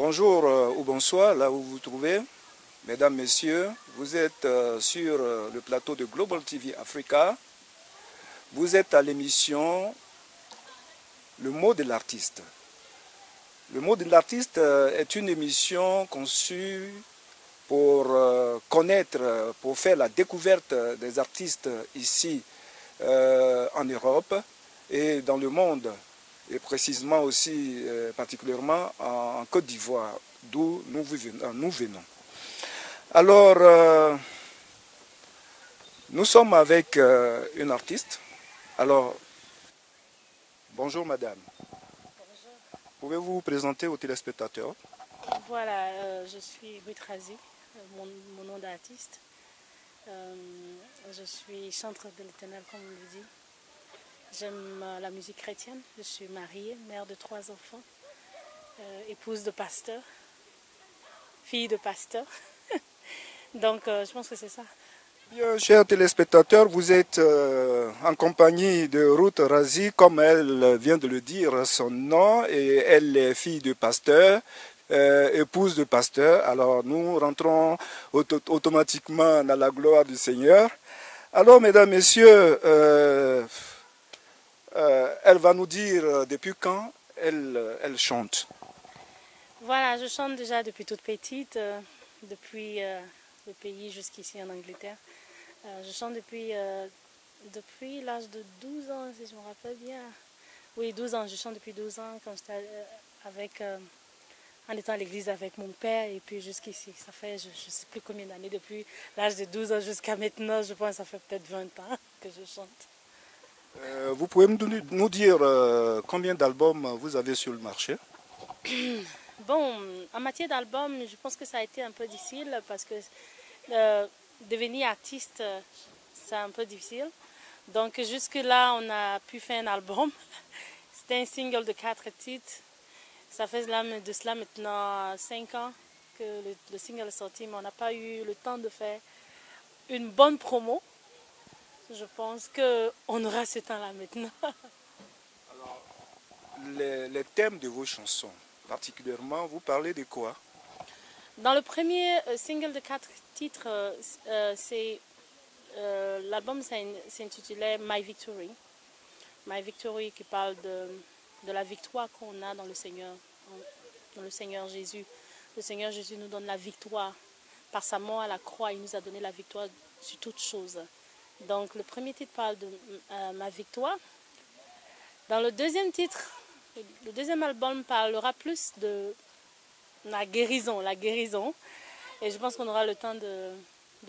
Bonjour ou bonsoir, là où vous vous trouvez. Mesdames, Messieurs, vous êtes sur le plateau de Global TV Africa. Vous êtes à l'émission Le mot de l'artiste. Le mot de l'artiste est une émission conçue pour connaître, pour faire la découverte des artistes ici en Europe et dans le monde, et précisément aussi particulièrement en Côte d'Ivoire, d'où nous venons. Alors, nous sommes avec une artiste. Alors, bonjour madame. Bonjour. Pouvez-vous vous présenter aux téléspectateurs? Voilà, je suis Ruth Razi, mon nom d'artiste. Je suis chanteuse de l'Éternel, comme on le dit. J'aime la musique chrétienne. Je suis mariée, mère de 3 enfants, épouse de pasteur, fille de pasteur. Donc, je pense que c'est ça. Bien, chers téléspectateurs, vous êtes en compagnie de Ruth Razi, comme elle vient de le dire, son nom, et elle est fille de pasteur, épouse de pasteur. Alors nous rentrons automatiquement dans la gloire du Seigneur. Alors, mesdames, messieurs, elle va nous dire depuis quand elle chante. Voilà, je chante déjà depuis toute petite, depuis le pays jusqu'ici en Angleterre. Je chante depuis l'âge de 12 ans, si je me rappelle bien. Oui, 12 ans, je chante depuis 12 ans quand j'étais en étant à l'église avec mon père et puis jusqu'ici. Ça fait je ne sais plus combien d'années, depuis l'âge de 12 ans jusqu'à maintenant, je pense que ça fait peut-être 20 ans que je chante. Vous pouvez nous dire combien d'albums vous avez sur le marché? Bon, en matière d'album, je pense que ça a été un peu difficile parce que devenir artiste, c'est un peu difficile. Donc jusque-là, on a pu faire un album. C'était un single de 4 titres. Ça fait de cela maintenant 5 ans que le single est sorti, mais on n'a pas eu le temps de faire une bonne promo. Je pense qu'on aura ce temps-là maintenant. Alors, les thèmes de vos chansons, particulièrement, vous parlez de quoi? Dans le premier single de 4 titres, l'album s'intitulait My Victory. My Victory qui parle de la victoire qu'on a dans le Seigneur Jésus. Le Seigneur Jésus nous donne la victoire. Par sa mort à la croix, il nous a donné la victoire sur toutes choses. Donc le premier titre parle de ma victoire. Dans le deuxième titre, le deuxième album parlera plus de la guérison. Et je pense qu'on aura le temps de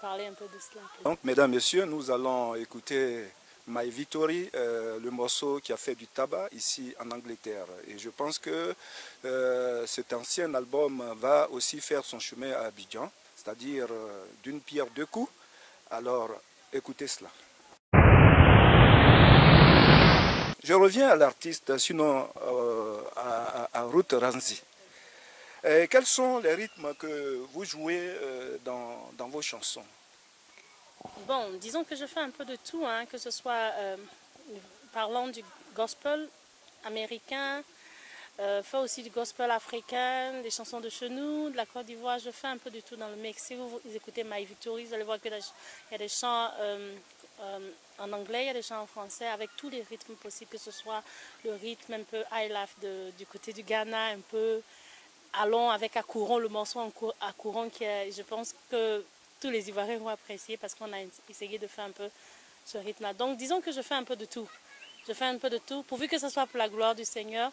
parler un peu de cela. Donc, mesdames, messieurs, nous allons écouter My Victory, le morceau qui a fait du tabac ici en Angleterre. Et je pense que cet ancien album va aussi faire son chemin à Abidjan, c'est-à-dire d'une pierre deux coups. Alors, écoutez cela. Je reviens à l'artiste, sinon à Ruth Razi. Quels sont les rythmes que vous jouez dans vos chansons? Bon, disons que je fais un peu de tout, hein, que ce soit parlant du gospel américain, fais aussi du gospel africain, des chansons de chez nous, de la Côte d'Ivoire, je fais un peu de tout dans le mix. Si vous écoutez My Victory, vous allez voir qu'il y a des chants en anglais, il y a des chants en français, avec tous les rythmes possibles, que ce soit le rythme un peu high life du côté du Ghana, un peu allons avec Akouron, le morceau Akouron qui est, je pense que tous les Ivoiriens vont apprécier parce qu'on a essayé de faire un peu ce rythme-là. Donc disons que je fais un peu de tout. Je fais un peu de tout, pourvu que ce soit pour la gloire du Seigneur,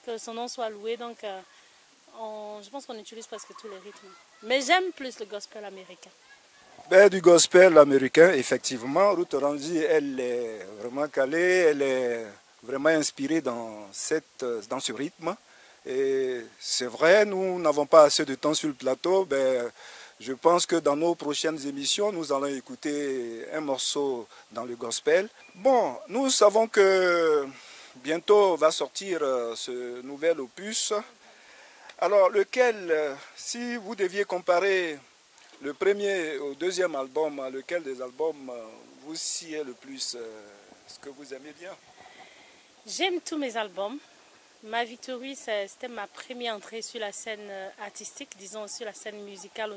que son nom soit loué. Donc je pense qu'on utilise presque tous les rythmes. Mais j'aime plus le gospel américain. Ben, du gospel américain, effectivement, Ruth Razi, elle est vraiment calée, elle est vraiment inspirée dans ce rythme. Et c'est vrai, nous n'avons pas assez de temps sur le plateau. Ben, je pense que dans nos prochaines émissions, nous allons écouter un morceau dans le gospel. Bon, nous savons que bientôt va sortir ce nouvel opus. Alors, lequel, si vous deviez comparer le premier au deuxième album, lequel des albums vous sied le plus, ce que vous aimez bien? J'aime tous mes albums. Ma Victory, c'était ma première entrée sur la scène artistique, disons sur la scène musicale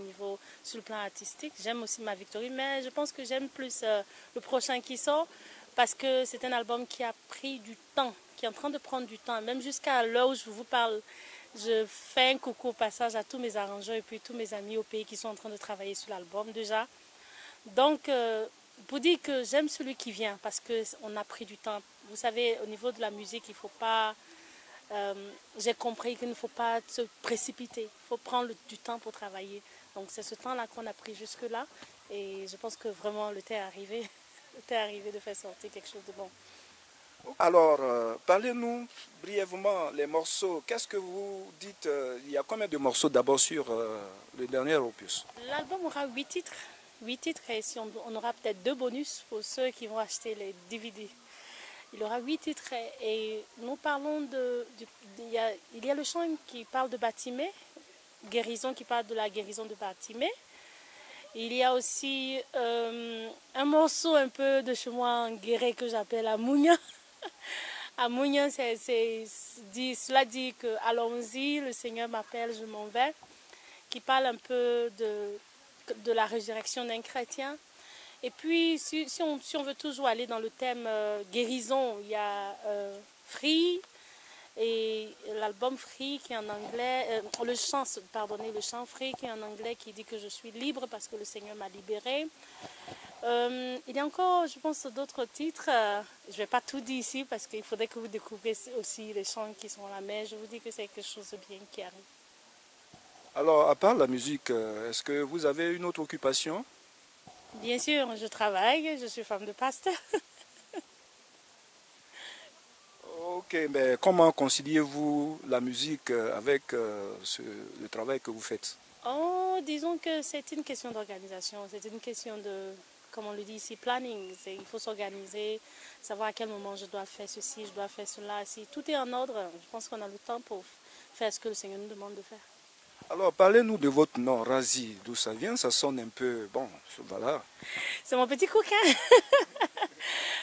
sur le plan artistique. J'aime aussi Ma Victory, mais je pense que j'aime plus le prochain qui sort parce que c'est un album qui a pris du temps, qui est en train de prendre du temps. Même jusqu'à l'heure où je vous parle, je fais un coucou au passage à tous mes arrangeurs et puis tous mes amis au pays qui sont en train de travailler sur l'album déjà. Donc, pour dire que j'aime celui qui vient parce qu'on a pris du temps. Vous savez, au niveau de la musique, il ne faut pas... j'ai compris qu'il ne faut pas se précipiter, il faut prendre du temps pour travailler. Donc c'est ce temps-là qu'on a pris jusque-là et je pense que vraiment le temps est arrivé, le temps est arrivé de faire sortir quelque chose de bon. Alors, parlez-nous brièvement les morceaux. Qu'est-ce que vous dites? Il y a combien de morceaux d'abord sur le dernier opus? L'album aura 8 titres. 8 titres et si on aura peut-être 2 bonus pour ceux qui vont acheter les DVD. Il aura 8 titres et nous parlons il y a le chant qui parle de Batimé, guérison qui parle de la guérison de Batimé. Il y a aussi un morceau un peu de chez moi en guéré que j'appelle Amounia. Amounia, cela dit que allons-y, le Seigneur m'appelle, je m'en vais, qui parle un peu de la résurrection d'un chrétien. Et puis, si on veut toujours aller dans le thème guérison, il y a Free et l'album Free qui est en anglais, le chant Free qui est en anglais qui dit que je suis libre parce que le Seigneur m'a libérée. Il y a encore, je pense, d'autres titres. Je ne vais pas tout dire ici parce qu'il faudrait que vous découvriez aussi les chants qui sont là, mais je vous dis que c'est quelque chose de bien qui arrive. Alors, à part la musique, est-ce que vous avez une autre occupation? Bien sûr, je travaille, je suis femme de pasteur. Ok, mais comment conciliez-vous la musique avec le travail que vous faites? Oh, disons que c'est une question d'organisation, c'est une question de, comme on le dit ici, planning. Il faut s'organiser, savoir à quel moment je dois faire ceci, je dois faire cela. Si tout est en ordre, je pense qu'on a le temps pour faire ce que le Seigneur nous demande de faire. Alors, parlez-nous de votre nom, Razi. D'où ça vient? Ça sonne un peu... Bon, voilà. C'est mon petit coquin.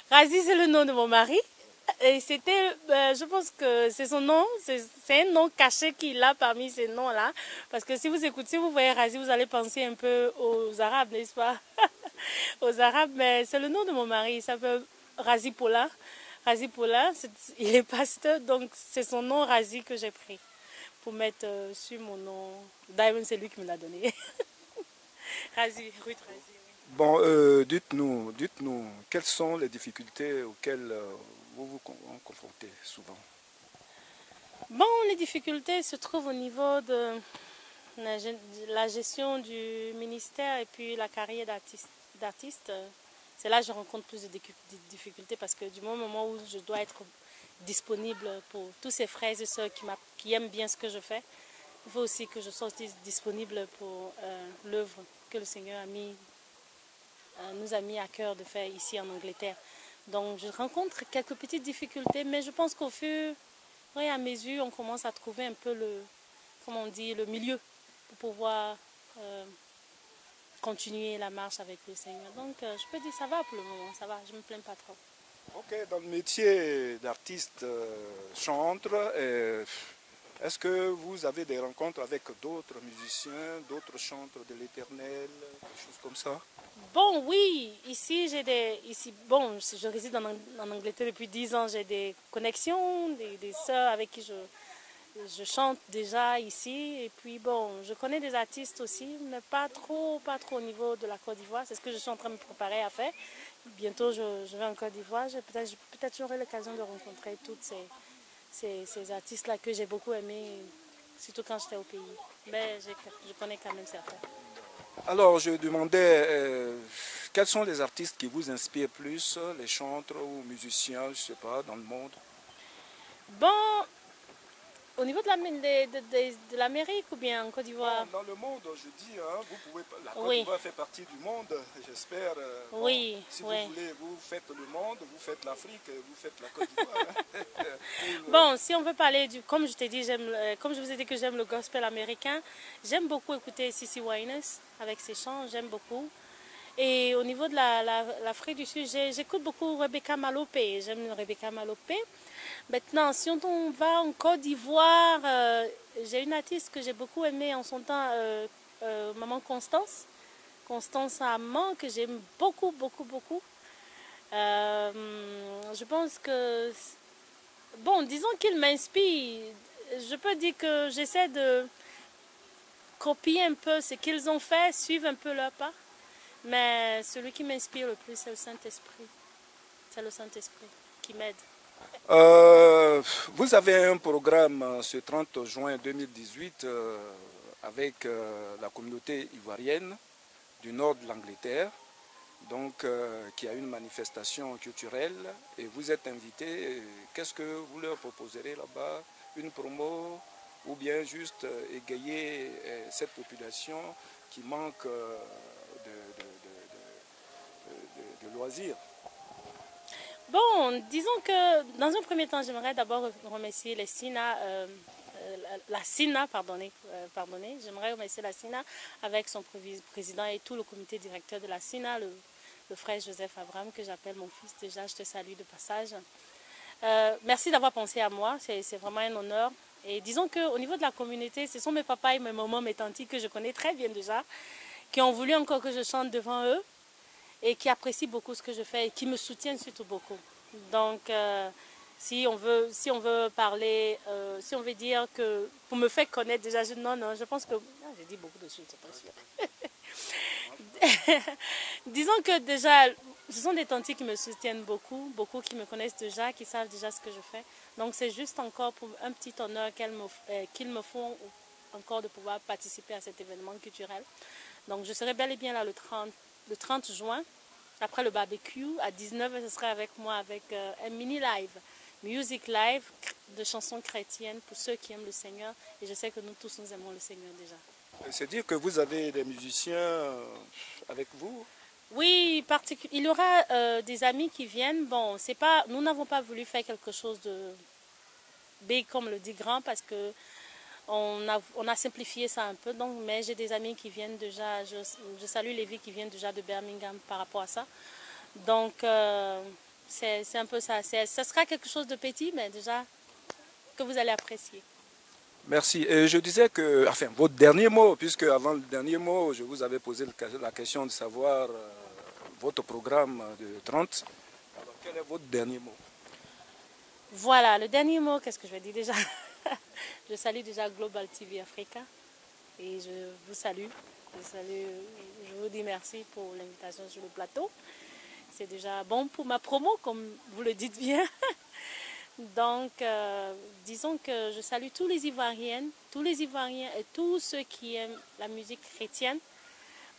Razi, c'est le nom de mon mari. Et c'était, je pense que c'est son nom, c'est un nom caché qu'il a parmi ces noms-là. Parce que si vous écoutez, si vous voyez Razi, vous allez penser un peu aux Arabes, n'est-ce pas? Aux Arabes, mais c'est le nom de mon mari. Il s'appelle Razi Paula. Razi Paula, il est pasteur, donc c'est son nom Razi que j'ai pris pour mettre sur mon nom. Diamond, c'est lui qui me l'a donné. Razi, Ruth Razi. Bon, dites-nous, quelles sont les difficultés auxquelles vous vous confrontez souvent? Bon, les difficultés se trouvent au niveau de la gestion du ministère et puis la carrière d'artiste. C'est là que je rencontre plus de difficultés parce que du moment où je dois être disponible pour tous ces frères et sœurs qui aiment bien ce que je fais, il faut aussi que je sois disponible pour l'œuvre que le Seigneur nous a mis à cœur de faire ici en Angleterre. Donc je rencontre quelques petites difficultés, mais je pense qu'au fur et à mesure, on commence à trouver un peu le milieu pour pouvoir continuer la marche avec le Seigneur. Donc je peux dire ça va pour le moment, ça va, je ne me plains pas trop. Ok, dans le métier d'artiste chantre, est-ce que vous avez des rencontres avec d'autres musiciens, d'autres chantres de l'Éternel, des choses comme ça? Bon, oui, ici, bon, je réside en Angleterre depuis 10 ans, j'ai des connexions, des sœurs avec qui je chante déjà ici. Et puis, bon, je connais des artistes aussi, mais pas trop au niveau de la Côte d'Ivoire. C'est ce que je suis en train de me préparer à faire. Bientôt, je vais en Côte d'Ivoire. Peut-être j'aurai l'occasion de rencontrer toutes ces artistes-là que j'ai beaucoup aimés, surtout quand j'étais au pays. Mais je connais quand même certains. Alors, je demandais, quels sont les artistes qui vous inspirent plus, les chantres ou musiciens, je ne sais pas, dans le monde? Bon, au niveau de l'Amérique ou bien en Côte d'Ivoire? Dans le monde, je dis, hein, la Côte d'Ivoire fait partie du monde, j'espère. Oui, si vous voulez, vous faites le monde, vous faites l'Afrique, vous faites la Côte d'Ivoire. Bon, si on veut parler comme je t'ai dit, comme je vous ai dit que j'aime le gospel américain, j'aime beaucoup écouter CeCe Winans avec ses chants, j'aime beaucoup. Et au niveau de l'Afrique du Sud, j'écoute beaucoup Rebecca Malopé. J'aime Rebecca Malopé. Maintenant, si on va en Côte d'Ivoire, j'ai une artiste que j'ai beaucoup aimée en son temps, Maman Constance. Constance Amand, que j'aime beaucoup, beaucoup, beaucoup. Je pense que... Bon, disons qu'il m'inspire. Je peux dire que j'essaie de copier un peu ce qu'ils ont fait, suivre un peu leur pas. Mais celui qui m'inspire le plus, c'est le Saint-Esprit. C'est le Saint-Esprit qui m'aide. Vous avez un programme ce 30 juin 2018 avec la communauté ivoirienne du nord de l'Angleterre, donc qui a une manifestation culturelle et vous êtes invité. Qu'est-ce que vous leur proposerez là-bas? Une promo ou bien juste égayer cette population qui manque de loisirs? Bon, disons que dans un premier temps, j'aimerais d'abord remercier les SINA, la SINA, pardonnez, j'aimerais remercier la SINA avec son président et tout le comité directeur de la SINA, le frère Joseph Abraham, que j'appelle mon fils déjà, je te salue de passage. Merci d'avoir pensé à moi, c'est vraiment un honneur. Et disons qu'au niveau de la communauté, ce sont mes papas et mes mamans, mes tantes que je connais très bien déjà, qui ont voulu encore que je chante devant eux et qui apprécient beaucoup ce que je fais et qui me soutiennent surtout beaucoup. Donc, si on veut parler, si on veut dire que pour me faire connaître déjà, non, je pense que... j'ai dit beaucoup de choses, c'est pas sûr. Disons que déjà, ce sont des tantes qui me soutiennent beaucoup, beaucoup qui me connaissent déjà, qui savent déjà ce que je fais. Donc c'est juste encore pour un petit honneur qu'ils me font encore de pouvoir participer à cet événement culturel. Donc je serai bel et bien là le 30 juin, après le barbecue, à 19h, ce sera avec moi avec un mini live, music live de chansons chrétiennes pour ceux qui aiment le Seigneur. Et je sais que nous tous, nous aimons le Seigneur déjà. C'est-à-dire que vous avez des musiciens avec vous? Oui, il y aura des amis qui viennent. Bon, c'est pas, nous n'avons pas voulu faire quelque chose de big comme le dit grand parce que on a simplifié ça un peu. Donc, mais j'ai des amis qui viennent déjà. Je salue Lévi qui vient déjà de Birmingham par rapport à ça. Donc, c'est un peu ça. Ça sera quelque chose de petit, mais déjà que vous allez apprécier. Merci. Et je disais que, enfin, votre dernier mot, puisque avant le dernier mot, je vous avais posé la question de savoir votre programme de 30. Alors, quel est votre dernier mot? Voilà, le dernier mot, qu'est-ce que je vais dire déjà? Je salue déjà Global TV Africa et je vous salue. Je vous dis merci pour l'invitation sur le plateau. C'est déjà bon pour ma promo, comme vous le dites bien. Donc, disons que je salue tous les Ivoiriennes, tous les Ivoiriens et tous ceux qui aiment la musique chrétienne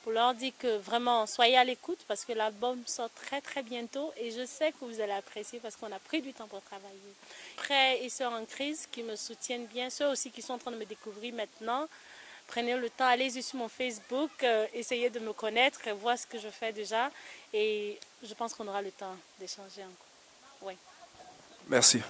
pour leur dire que vraiment, soyez à l'écoute parce que l'album sort très très bientôt et je sais que vous allez apprécier parce qu'on a pris du temps pour travailler. Frères et sœurs en crise qui me soutiennent bien, ceux aussi qui sont en train de me découvrir maintenant, prenez le temps, allez sur mon Facebook, essayez de me connaître, voir ce que je fais déjà et je pense qu'on aura le temps d'échanger encore. Oui. Merci.